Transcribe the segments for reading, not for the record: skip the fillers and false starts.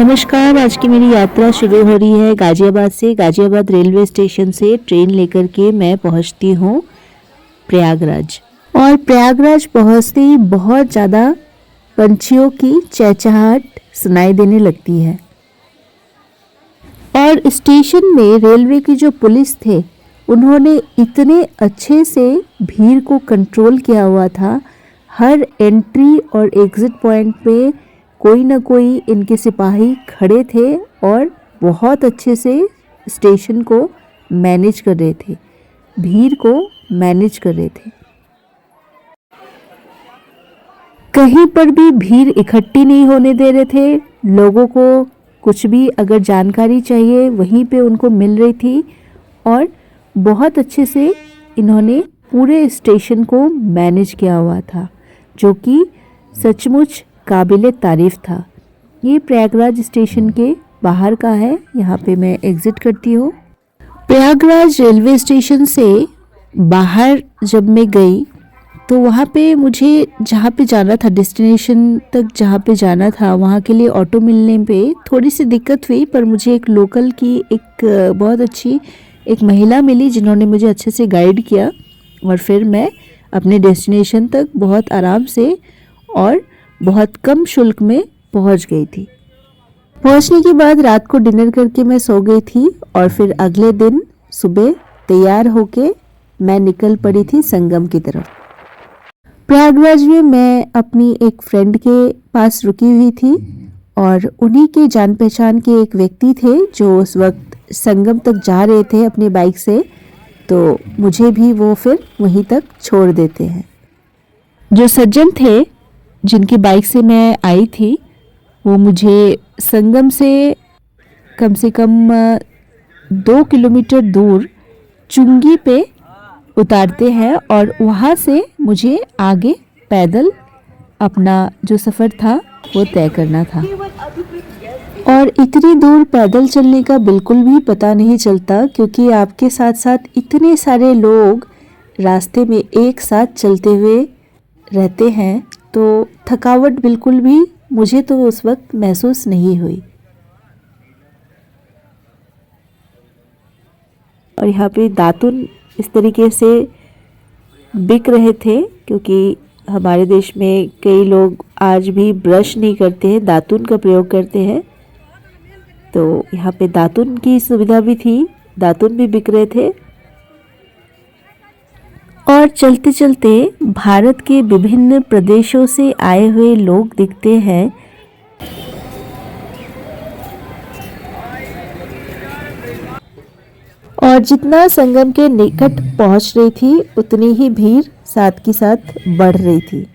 नमस्कार। आज की मेरी यात्रा शुरू हो रही है गाजियाबाद से। गाजियाबाद रेलवे स्टेशन से ट्रेन लेकर के मैं पहुंचती हूँ प्रयागराज। और प्रयागराज पहुंचते ही बहुत ज़्यादा पंछियों की चहचहाहट सुनाई देने लगती है। और स्टेशन में रेलवे की जो पुलिस थे उन्होंने इतने अच्छे से भीड़ को कंट्रोल किया हुआ था। हर एंट्री और एग्ज़िट पॉइंट पे कोई ना कोई इनके सिपाही खड़े थे और बहुत अच्छे से स्टेशन को मैनेज कर रहे थे, भीड़ को मैनेज कर रहे थे। कहीं पर भी भीड़ इकट्ठी नहीं होने दे रहे थे। लोगों को कुछ भी अगर जानकारी चाहिए वहीं पे उनको मिल रही थी और बहुत अच्छे से इन्होंने पूरे स्टेशन को मैनेज किया हुआ था, जो कि सचमुच काबिले तारीफ था। ये प्रयागराज स्टेशन के बाहर का है। यहाँ पे मैं एग्ज़िट करती हूँ। प्रयागराज रेलवे स्टेशन से बाहर जब मैं गई तो वहाँ पे मुझे जहाँ पे जाना था, डेस्टिनेशन तक जहाँ पे जाना था, वहाँ के लिए ऑटो मिलने पे थोड़ी सी दिक्कत हुई। पर मुझे एक लोकल की एक बहुत अच्छी एक महिला मिली जिन्होंने मुझे अच्छे से गाइड किया और फिर मैं अपने डेस्टिनेशन तक बहुत आराम से और बहुत कम शुल्क में पहुंच गई थी। पहुंचने के बाद रात को डिनर करके मैं सो गई थी और फिर अगले दिन सुबह तैयार होके मैं निकल पड़ी थी संगम की तरफ। प्रयागराज में मैं अपनी एक फ्रेंड के पास रुकी हुई थी और उन्हीं के जान पहचान के एक व्यक्ति थे जो उस वक्त संगम तक जा रहे थे अपनी बाइक से, तो मुझे भी वो फिर वहीं तक छोड़ देते हैं। जो सज्जन थे जिनकी बाइक से मैं आई थी वो मुझे संगम से कम 2 किलोमीटर दूर चुंगी पे उतारते हैं और वहाँ से मुझे आगे पैदल अपना जो सफ़र था वो तय करना था। और इतनी दूर पैदल चलने का बिल्कुल भी पता नहीं चलता क्योंकि आपके साथ साथ इतने सारे लोग रास्ते में एक साथ चलते हुए रहते हैं, तो थकावट बिल्कुल भी मुझे तो उस वक्त महसूस नहीं हुई। और यहाँ पे दातुन इस तरीके से बिक रहे थे क्योंकि हमारे देश में कई लोग आज भी ब्रश नहीं करते हैं, दातुन का प्रयोग करते हैं। तो यहाँ पे दातुन की सुविधा भी थी, दातुन भी बिक रहे थे। और चलते चलते भारत के विभिन्न प्रदेशों से आए हुए लोग दिखते हैं। और जितना संगम के निकट पहुंच रही थी उतनी ही भीड़ साथ के साथ बढ़ रही थी।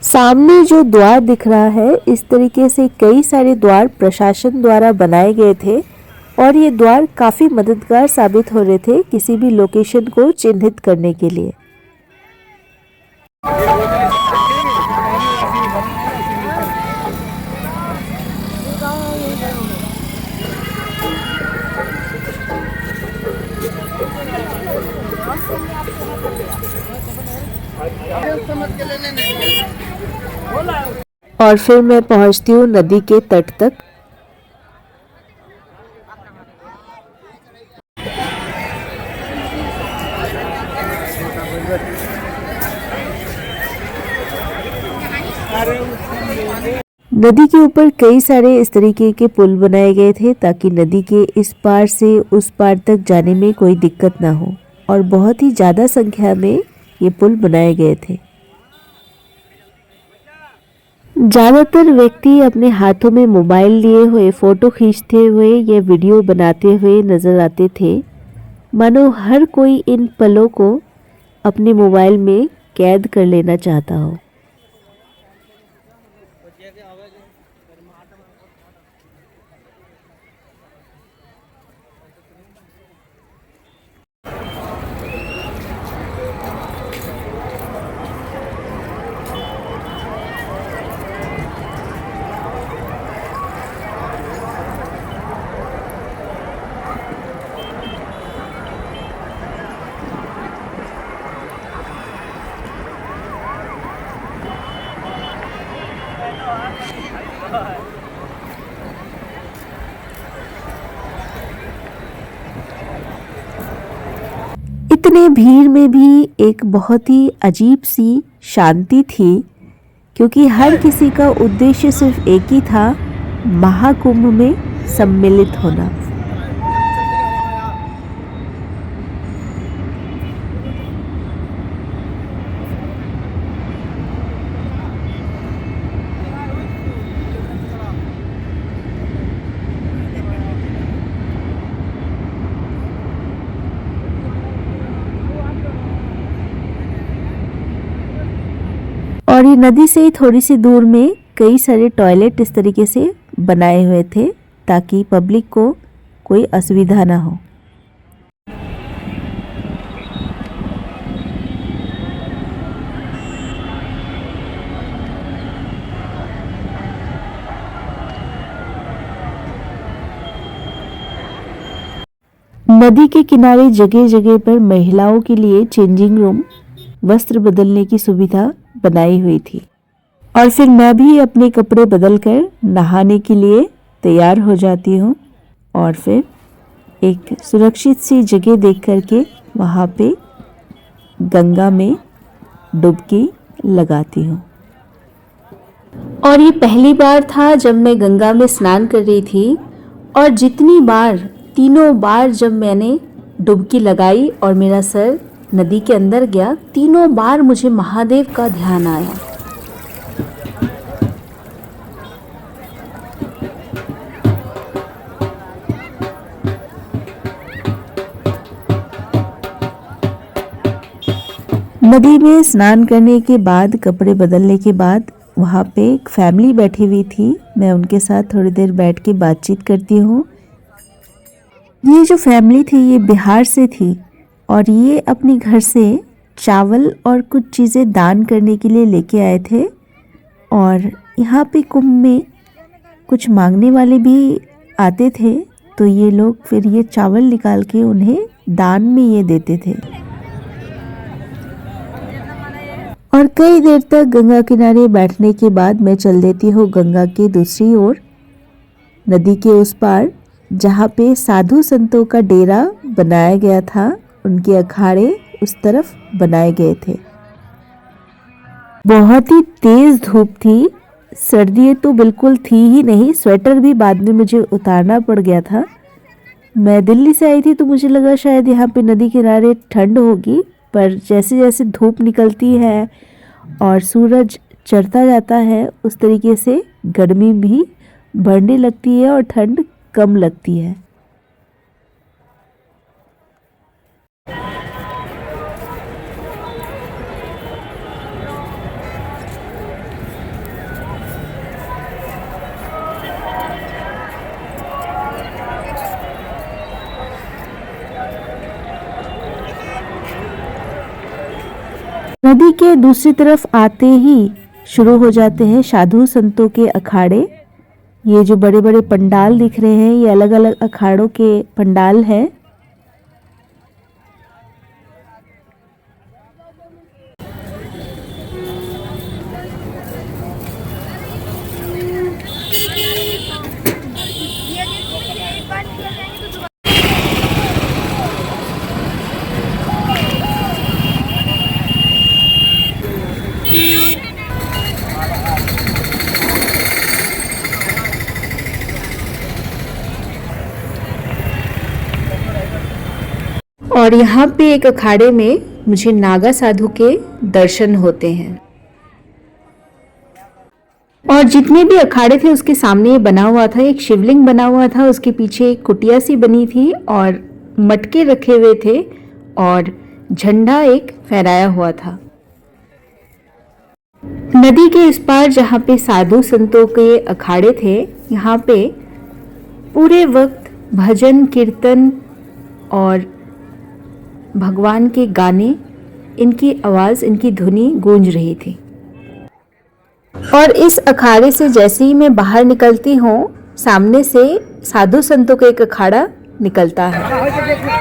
सामने जो द्वार दिख रहा है, इस तरीके से कई सारे द्वार प्रशासन द्वारा बनाए गए थे और ये द्वार काफ़ी मददगार साबित हो रहे थे किसी भी लोकेशन को चिन्हित करने के लिए। और फिर मैं पहुंचती हूँ नदी के तट तक। नदी के ऊपर कई सारे इस तरीके के पुल बनाए गए थे ताकि नदी के इस पार से उस पार तक जाने में कोई दिक्कत ना हो, और बहुत ही ज़्यादा संख्या में ये पुल बनाए गए थे। ज़्यादातर व्यक्ति अपने हाथों में मोबाइल लिए हुए फ़ोटो खींचते हुए या वीडियो बनाते हुए नज़र आते थे, मानो हर कोई इन पलों को अपने मोबाइल में कैद कर लेना चाहता हो। इतने भीड़ में भी एक बहुत ही अजीब सी शांति थी, क्योंकि हर किसी का उद्देश्य सिर्फ एक ही था, महाकुंभ में सम्मिलित होना। और ये नदी से ही थोड़ी सी दूर में कई सारे टॉयलेट इस तरीके से बनाए हुए थे ताकि पब्लिक को कोई असुविधा ना हो। नदी के किनारे जगह जगह पर महिलाओं के लिए चेंजिंग रूम, वस्त्र बदलने की सुविधा बनाई हुई थी। और फिर मैं भी अपने कपड़े बदलकर नहाने के लिए तैयार हो जाती हूँ और फिर एक सुरक्षित सी जगह देख करके वहाँ पे गंगा में डुबकी लगाती हूँ। और ये पहली बार था जब मैं गंगा में स्नान कर रही थी, और जितनी बार, तीनों बार जब मैंने डुबकी लगाई और मेरा सर नदी के अंदर गया, तीनों बार मुझे महादेव का ध्यान आया। नदी में स्नान करने के बाद, कपड़े बदलने के बाद वहाँ पे एक फैमिली बैठी हुई थी। मैं उनके साथ थोड़ी देर बैठ के बातचीत करती हूँ। ये जो फैमिली थी ये बिहार से थी और ये अपने घर से चावल और कुछ चीज़ें दान करने के लिए लेके आए थे। और यहाँ पे कुंभ में कुछ मांगने वाले भी आते थे, तो ये लोग फिर ये चावल निकाल के उन्हें दान में ये देते थे। और कई देर तक गंगा किनारे बैठने के बाद मैं चल देती हूँ गंगा के दूसरी ओर, नदी के उस पार, जहाँ पे साधु संतों का डेरा बनाया गया था। उनके अखाड़े उस तरफ बनाए गए थे। बहुत ही तेज धूप थी, सर्दी तो बिल्कुल थी ही नहीं। स्वेटर भी बाद में मुझे उतारना पड़ गया था। मैं दिल्ली से आई थी तो मुझे लगा शायद यहाँ पे नदी किनारे ठंड होगी, पर जैसे जैसे धूप निकलती है और सूरज चढ़ता जाता है, उस तरीके से गर्मी भी बढ़ने लगती है और ठंड कम लगती है। नदी के दूसरी तरफ आते ही शुरू हो जाते हैं साधु संतों के अखाड़े। ये जो बड़े बड़े पंडाल दिख रहे हैं ये अलग अलग अखाड़ों के पंडाल हैं। और यहाँ पे एक अखाड़े में मुझे नागा साधु के दर्शन होते हैं। और जितने भी अखाड़े थे उसके सामने बना हुआ था एक शिवलिंग बना हुआ था, उसके पीछे एक कुटिया सी बनी थी और मटके रखे हुए थे और झंडा एक फहराया हुआ था। नदी के इस पार जहाँ पे साधु संतों के अखाड़े थे, यहाँ पे पूरे वक्त भजन कीर्तन और भगवान के गाने, इनकी आवाज़, इनकी धुनी गूंज रही थी। और इस अखाड़े से जैसे ही मैं बाहर निकलती हूँ, सामने से साधु संतों का एक अखाड़ा निकलता है।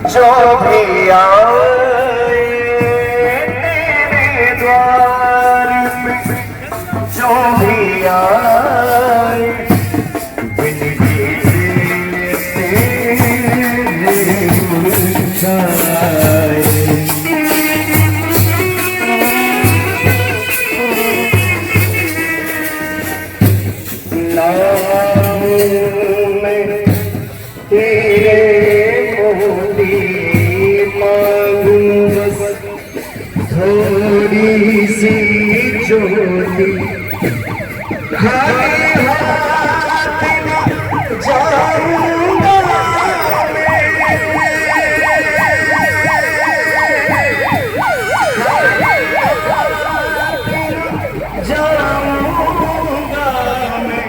जो भी आए तेरे द्वार में, जो भी आए बिनती तेरे मुस्काए। नाम में तेरे मांगू बस थोड़ी सी ज्योति, खाली हाथ जाऊंगा मैं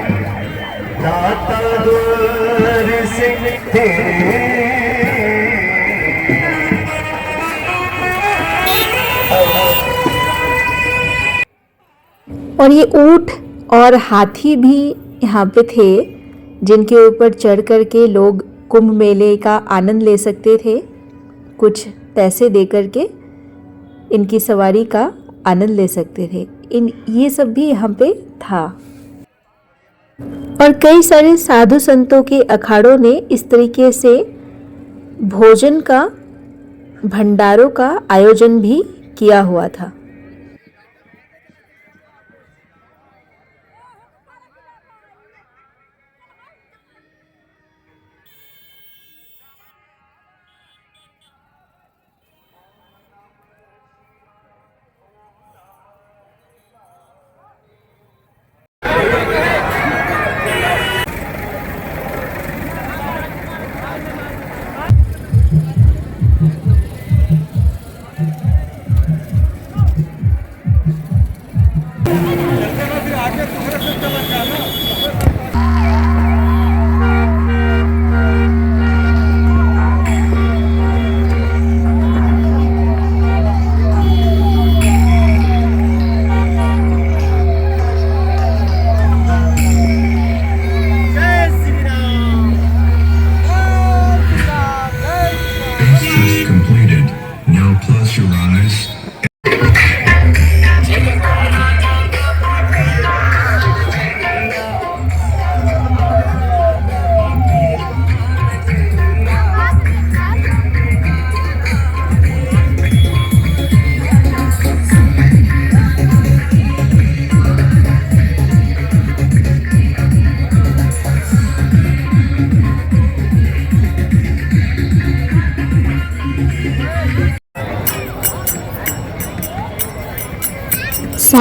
दाता द्वार से तेरे। और ये ऊंट और हाथी भी यहाँ पे थे जिनके ऊपर चढ़ कर के लोग कुंभ मेले का आनंद ले सकते थे, कुछ पैसे दे कर के इनकी सवारी का आनंद ले सकते थे। ये सब भी यहाँ पे था। और कई सारे साधु संतों के अखाड़ों ने इस तरीके से भोजन का, भंडारों का आयोजन भी किया हुआ था।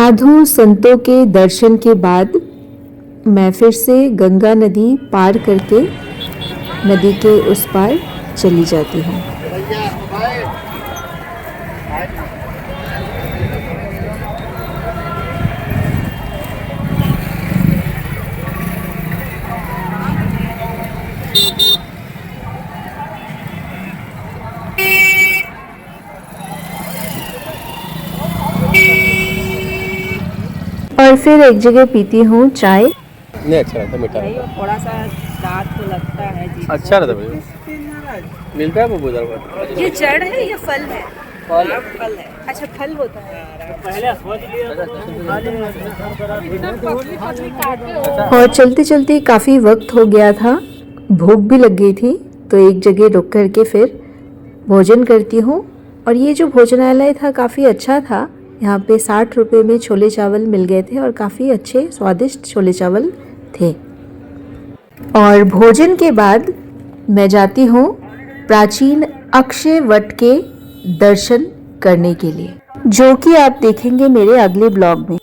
साधु संतों के दर्शन के बाद मैं फिर से गंगा नदी पार करके नदी के उस पार चली जाती हूँ। और फिर एक जगह पीती हूँ चाय। नहीं अच्छा रहता, मीठा नहीं, रहता। थोड़ा सा दांत को लगता है जी। अच्छा रहता भैया, मिलता है वो उधर पर। ये जड़ है या फल है? फल है। अच्छा, फल होता है। और चलते चलते काफ़ी वक्त हो गया था, भूख भी लग गई थी, तो एक जगह रुक करके फिर भोजन करती हूँ। और ये जो भोजनालय था काफ़ी अच्छा था। यहाँ पे 60 रुपये में छोले चावल मिल गए थे और काफ़ी अच्छे स्वादिष्ट छोले चावल थे। और भोजन के बाद मैं जाती हूँ प्राचीन अक्षय वट के दर्शन करने के लिए, जो कि आप देखेंगे मेरे अगले ब्लॉग में।